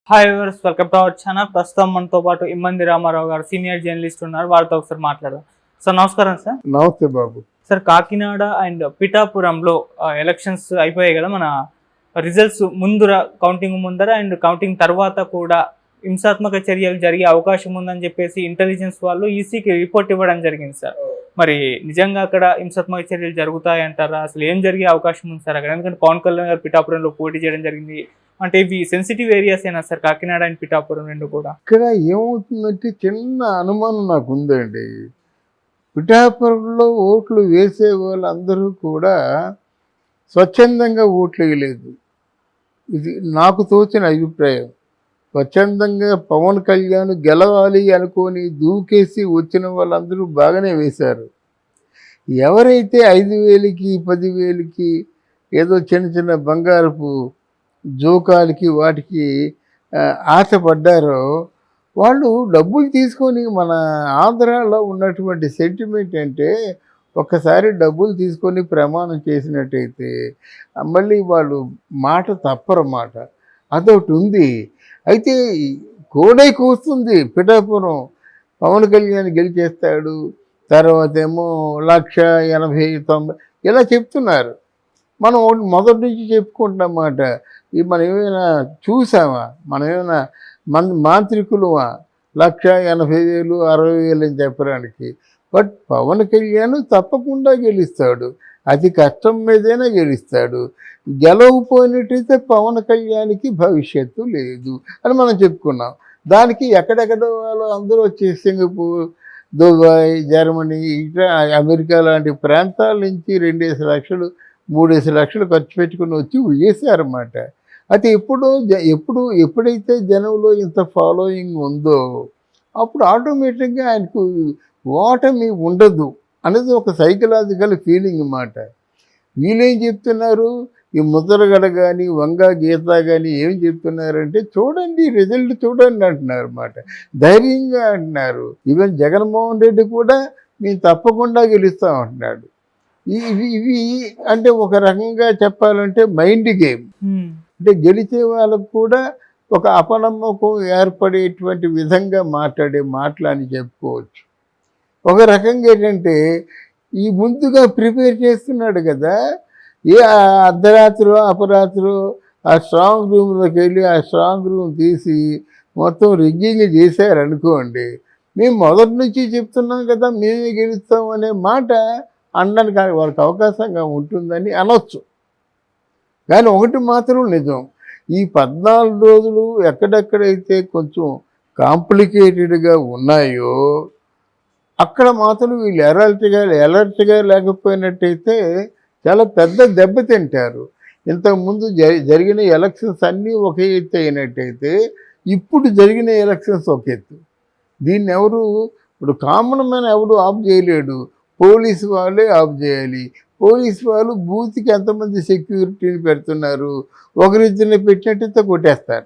Hi viewers, welcome to our channel. ప్రస్తుతం మనతో పాటు ఇమ్మంది రామారావు గారు సీనియర్ జర్నలిస్ట్ ఉన్నారు. వారితో ఒకసారి మాట్లాడదాం. సార్ నమస్కారం. సార్ నమస్తే బాబు. సార్ కాకినాడ అండ్ పిఠాపురంలో ఎలక్షన్స్ అయిపోయాయి కదా. మన రిజల్ట్స్ కౌంటింగ్ ముందర అండ్ కౌంటింగ్ తర్వాత కూడా హింసాత్మక చర్యలు జరిగే అవకాశం ఉందని చెప్పేసి ఇంటెలిజెన్స్ వాళ్ళు ఈసీకి రిపోర్ట్ ఇవ్వడం జరిగింది. సార్ మరి నిజంగా అక్కడ హింసాత్మక చర్యలు జరుగుతాయంటారా? అసలు ఏం జరిగే అవకాశం ఉంది సార్ అక్కడ? ఎందుకంటే పవన్ కళ్యాణ్ గారు పిఠాపురంలో పోటీ చేయడం జరిగింది. అంటే ఇవి సెన్సిటివ్ ఏరియాస్ అయినా సార్ కాకినాడ అండ్ పిఠాపురం రెండు కూడా? ఇక్కడ ఏమవుతుందంటే చిన్న అనుమానం నాకు ఉందండి. పిఠాపురంలో ఓట్లు వేసే వాళ్ళందరూ కూడా స్వచ్ఛందంగా ఓట్లు వేయలేదు. ఇది నాకు తోచిన అభిప్రాయం. స్వచ్ఛందంగా పవన్ కళ్యాణ్ గెలవాలి అనుకొని దూకేసి వచ్చిన వాళ్ళందరూ బాగానే వేశారు. ఎవరైతే 5,000కి 10,000కి ఏదో చిన్న చిన్న బంగారపు జోకాలకి వాటికి ఆశపడ్డారో వాళ్ళు డబ్బులు తీసుకొని, మన ఆంధ్రాలో ఉన్నటువంటి సెంటిమెంట్ అంటే ఒక్కసారి డబ్బులు తీసుకొని ప్రమాణం చేసినట్టయితే మళ్ళీ వాళ్ళు మాట తప్పరన్నమాట. అదొకటి ఉంది. అయితే కోడై కూస్తుంది పిఠాపురం. పవన్ కళ్యాణ్ గెలిచేస్తాడు, తర్వాత ఏమో 1,80,90 ఇలా చెప్తున్నారు. మనం మొదటి నుంచి చెప్పుకుంటున్నమాట. మనం ఏమైనా చూసామా? మనం ఏమైనా మాంత్రికులమా 1,80,000 60,000 అని చెప్పడానికి? బట్ పవన్ కళ్యాణ్ తప్పకుండా గెలుస్తాడు. అతి కష్టం మీదైనా గెలుస్తాడు. గెలవకపోయినట్టయితే పవన్ కళ్యాణ్కి భవిష్యత్తు లేదు అని మనం చెప్పుకున్నాం. దానికి ఎక్కడెక్కడో వాళ్ళు అందరూ వచ్చి సింగపూర్, దుబాయ్, జర్మనీ, ఇట్లా అమెరికా లాంటి ప్రాంతాల నుంచి 2,000 లక్షలు 3,000 లక్షలు ఖర్చు పెట్టుకుని వచ్చి వేసారన్నమాట. అది ఎప్పుడైతే జనంలో ఇంత ఫాలోయింగ్ ఉందో అప్పుడు ఆటోమేటిక్గా ఆయనకు ఓటమి ఉండదు అనేది ఒక సైకలాజికల్ ఫీలింగ్ అన్నమాట. వీళ్ళేం చెప్తున్నారు, ఈ ముద్రగడ కానీ వంగ గీత కానీ ఏం చెప్తున్నారంటే చూడండి, రిజల్ట్ చూడండి అంటున్నారు అన్నమాట. ధైర్యంగా అంటున్నారు. ఈవెన్ జగన్మోహన్ రెడ్డి కూడా మేము తప్పకుండా గెలుస్తాం అంటున్నాడు. ఇవి అంటే ఒక రకంగా చెప్పాలంటే మైండ్ గేమ్. అంటే గెలిచే వాళ్ళకు కూడా ఒక అపనమ్మకం ఏర్పడేటువంటి విధంగా మాట్లాడే మాటలు అని చెప్పుకోవచ్చు. ఒక రకంగా ఏంటంటే ఈ ముందుగా ప్రిపేర్ చేస్తున్నాడు కదా. ఏ అర్ధరాత్రి అపరాత్రి ఆ స్ట్రాంగ్ రూమ్లోకి వెళ్ళి ఆ స్ట్రాంగ్ రూమ్ తీసి మొత్తం రిగ్గింగ్ చేశారనుకోండి, మేము మొదటి నుంచి చెప్తున్నాం కదా మేమే గెలుస్తాం అనే మాట అనడానికి వాళ్ళకి అవకాశంగా ఉంటుందని అనొచ్చు. కానీ ఒకటి మాత్రం నిజం, ఈ 14 రోజులు ఎక్కడెక్కడైతే కొంచెం కాంప్లికేటెడ్గా ఉన్నాయో అక్కడ మాత్రం వీళ్ళు అలర్ట్గా లేకపోయినట్టయితే చాలా పెద్ద దెబ్బ తింటారు. ఇంతకుముందు జరిగిన ఎలక్షన్స్ అన్నీ ఒక ఎత్తు అయినట్టయితే ఇప్పుడు జరిగిన ఎలక్షన్స్ ఒక ఎత్తు. దీన్ని ఇప్పుడు కామన్ మ్యాన్ ఎవడు ఆఫ్ చేయలేడు. పోలీసు వాళ్ళే ఆఫ్ చేయాలి. పోలీసు వాళ్ళు బూత్కి ఎంతమంది సెక్యూరిటీని పెడుతున్నారు, ఒకరిద్దరిని పెట్టినట్టయితే కొట్టేస్తారు.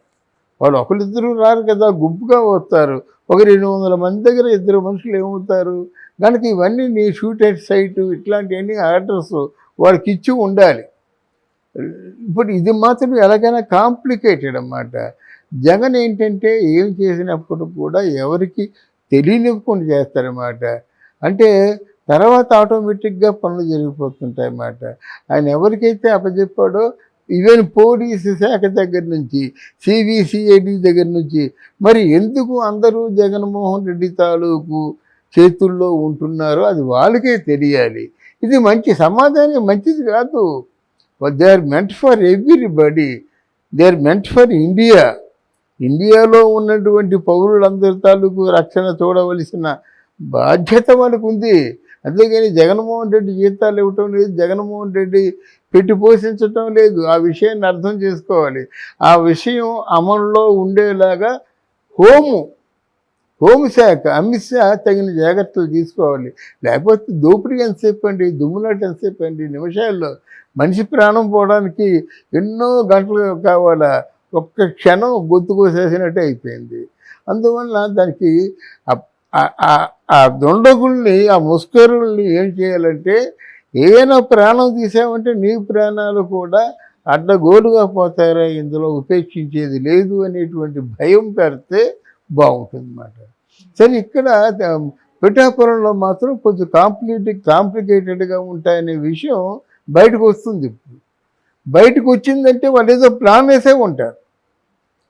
వాళ్ళు ఒకరిద్దరు రారు కదా, గుంపుగా వస్తారు. ఒక 200 మంది దగ్గర 2 మనుషులు ఏమవుతారు కనుక ఇవన్నీ నీ షూట్ ఎట్ సైటు ఇట్లాంటివన్నీ ఆర్డర్స్ వాళ్ళకి ఇచ్చి ఉండాలి. ఇప్పుడు ఇది మాత్రం ఎలాగైనా కాంప్లికేటెడ్ అన్నమాట. జగన్ ఏంటంటే ఏం చేసినప్పుడు కూడా ఎవరికి తెలియనివ్వకుండా చేస్తారన్నమాట. అంటే తర్వాత ఆటోమేటిక్గా పనులు జరిగిపోతుంటాయి అన్నమాట. ఆయన ఎవరికైతే అప్పచెప్పాడో ఈవెన్ పోలీసు శాఖ దగ్గర నుంచి సిబిసిఐడి దగ్గర నుంచి మరి ఎందుకు అందరూ జగన్మోహన్ రెడ్డి తాలూకు చేతుల్లో ఉంటున్నారో అది వాళ్ళకే తెలియాలి. ఇది మంచి సమాధానం మంచిది కాదు. They are meant for everybody. They are meant for India. ఇండియాలో ఉన్నటువంటి పౌరులందరి తాలూకు రక్షణ చూడవలసిన బాధ్యత వాళ్ళకు ఉంది. అంతేగాని జగన్మోహన్ రెడ్డి జీతాలు ఇవ్వటం లేదు, జగన్మోహన్ రెడ్డి పెట్టి పోషించటం లేదు. ఆ విషయాన్ని అర్థం చేసుకోవాలి. ఆ విషయం అమలులో ఉండేలాగా హోంశాఖ అమిత్ షా తగిన జాగ్రత్తలు తీసుకోవాలి. లేకపోతే దోపిడీ ఎంతసేపు అండి, దుమ్ములాట ఎంతసేపు అండి, నిమిషాల్లో మనిషి ప్రాణం పోవడానికి ఎన్నో గంటలు కావాలా, ఒక్క క్షణం గొంతు కోసేసినట్టే అయిపోయింది. అందువల్ల దానికి ఆ దుండగుల్ని, ఆ ముస్కరుల్ని ఏం చేయాలంటే ఏమైనా ప్రాణం తీసామంటే నీ ప్రాణాలు కూడా అడ్డగోలుగా పోతారా, ఇందులో ఉపేక్షించేది లేదు అనేటువంటి భయం పెడితే బాగుంటుంది అన్నమాట. సరే, ఇక్కడ పిఠాపురంలో మాత్రం కొంచెం కాంప్లికేటెడ్గా ఉంటాయనే విషయం బయటకు వస్తుంది. ఇప్పుడు బయటకు వచ్చిందంటే వాళ్ళు ఏదో ప్లాన్ వేసే ఉంటారు.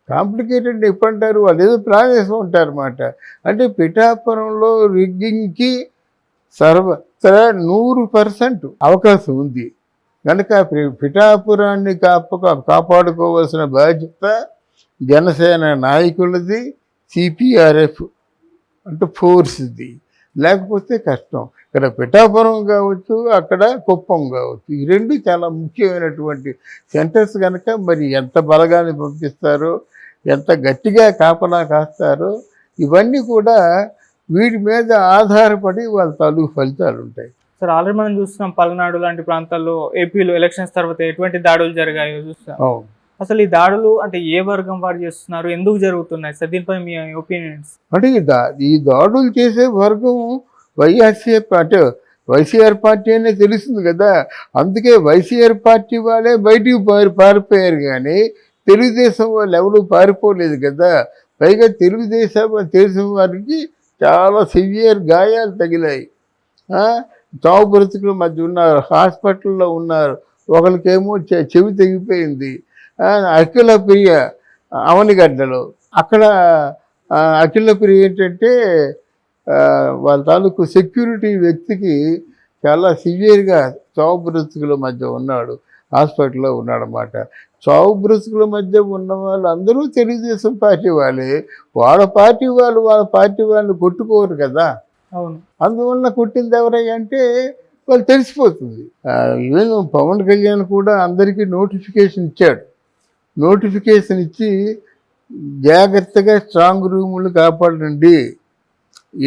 కాంప్లికేటెడ్ ఎప్పుడంటారు, వాళ్ళు ఏదో ప్లాన్ వేసి ఉంటారు అన్నమాట. అంటే పిఠాపురంలో రిగ్గింగ్కి 100% అవకాశం ఉంది కనుక పిఠాపురాన్ని కాపాడుకోవాల్సిన బాధ్యత జనసేన నాయకులది, సిపిఆర్ఎఫ్ అంటే ఫోర్స్ది. లేకపోతే కష్టం. ఇక్కడ పిఠాపురం కావచ్చు, అక్కడ కుప్పం కావచ్చు, ఈ రెండు చాలా ముఖ్యమైనటువంటి సెంటర్స్ కనుక మరి ఎంత బలగాన్ని పంపిస్తారో, ఎంత గట్టిగా కాపలా కాస్తారో, ఇవన్నీ కూడా వీటి మీద ఆధారపడి వాళ్ళ తాలూకు ఫలితాలు ఉంటాయి. సార్, ఆల్రెడీ మనం చూస్తున్నాం పల్నాడు లాంటి ప్రాంతాల్లో ఏపీలో ఎలక్షన్స్ తర్వాత ఎటువంటి దాడులు జరిగాయో చూస్తాం. అవును. అసలు ఈ దాడులు అంటే ఏ వర్గం వారు చేస్తున్నారు, ఎందుకు జరుగుతున్నాయి సార్? దీనిపై మీ ఒపీనియన్స్. అంటే ఈ దాడులు చేసే వర్గం వైసీఆర్ పార్టీ అనే తెలుస్తుంది కదా. అందుకే వైసీఆర్ పార్టీ వాళ్ళే బయటికి పారిపోయారు, కానీ తెలుగుదేశం వాళ్ళు ఎవరు పారిపోలేదు కదా. పైగా తెలుగుదేశం వారికి చాలా సివియర్ గాయాలు తగిలాయి. చావు బ్రతుకుల మధ్య ఉన్నారు, హాస్పిటల్లో ఉన్నారు. ఒకరికేమో చెవి తెగిపోయింది. అఖిల ప్రియ అవనిగడ్డలో అక్కడ అఖిల ప్రియ ఏంటంటే వాళ్ళ తాలూకు సెక్యూరిటీ వ్యక్తికి చాలా సివియర్గా చావు బ్రతుకుల మధ్య ఉన్నాడు, హాస్పిటల్లో ఉన్నాడన్నమాట. చావు బ్రతుకుల మధ్య ఉన్న వాళ్ళు అందరూ తెలుగుదేశం పార్టీ వాళ్ళే. వాళ్ళ పార్టీ వాళ్ళని కొట్టుకోరు కదా. అవును. అందువల్ల కొట్టింది ఎవరయ్యా అంటే వాళ్ళు తెలిసిపోతుంది. ఈవెన్ పవన్ కళ్యాణ్ కూడా అందరికీ నోటిఫికేషన్ ఇచ్చాడు. నోటిఫికేషన్ ఇచ్చి జాగ్రత్తగా స్ట్రాంగ్ రూములు కాపాడండి,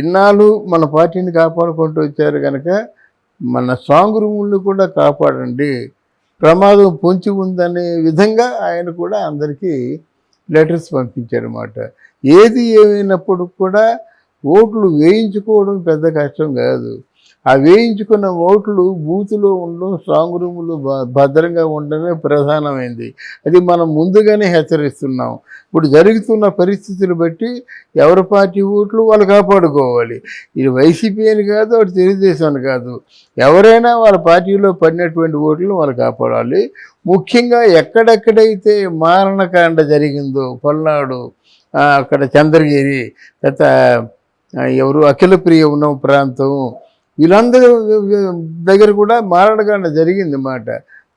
ఇన్నాళ్ళు మన పార్టీని కాపాడుకుంటూ వచ్చారు కనుక మన స్ట్రాంగ్ రూములను కూడా కాపాడండి, ప్రమాదం పొంచి ఉందనే విధంగా ఆయన కూడా అందరికీ లెటర్స్ పంపించారన్నమాట. ఏది ఏమైనప్పుడు కూడా ఓట్లు వేయించుకోవడం పెద్ద కష్టం కాదు. ఆ వేయించుకున్న ఓట్లు బూతులో ఉండడం, స్ట్రాంగ్ రూములు భద్రంగా ఉండడమే ప్రధానమైంది. అది మనం ముందుగానే హెచ్చరిస్తున్నాం. ఇప్పుడు జరుగుతున్న పరిస్థితులు బట్టి ఎవరి పార్టీ ఓట్లు వాళ్ళు కాపాడుకోవాలి. ఇది వైసీపీ అని కాదు, అటు తెలుగుదేశం అని కాదు, ఎవరైనా వాళ్ళ పార్టీలో పడినటువంటి ఓట్లను వాళ్ళు కాపాడాలి. ముఖ్యంగా ఎక్కడెక్కడైతే మారణకాండ జరిగిందో, పల్నాడు, అక్కడ చంద్రగిరి, ఎవరు అఖిల ప్రియ ఉన్న ప్రాంతం, వీళ్ళందరూ దగ్గర కూడా మారణకాండ జరిగింది అన్నమాట.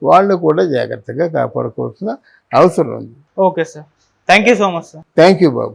వాళ్ళు కూడా జాగ్రత్తగా కాపాడుకోవాల్సిన అవసరం ఉంది. Okay sir, thank you so much sir. Thank you Babu.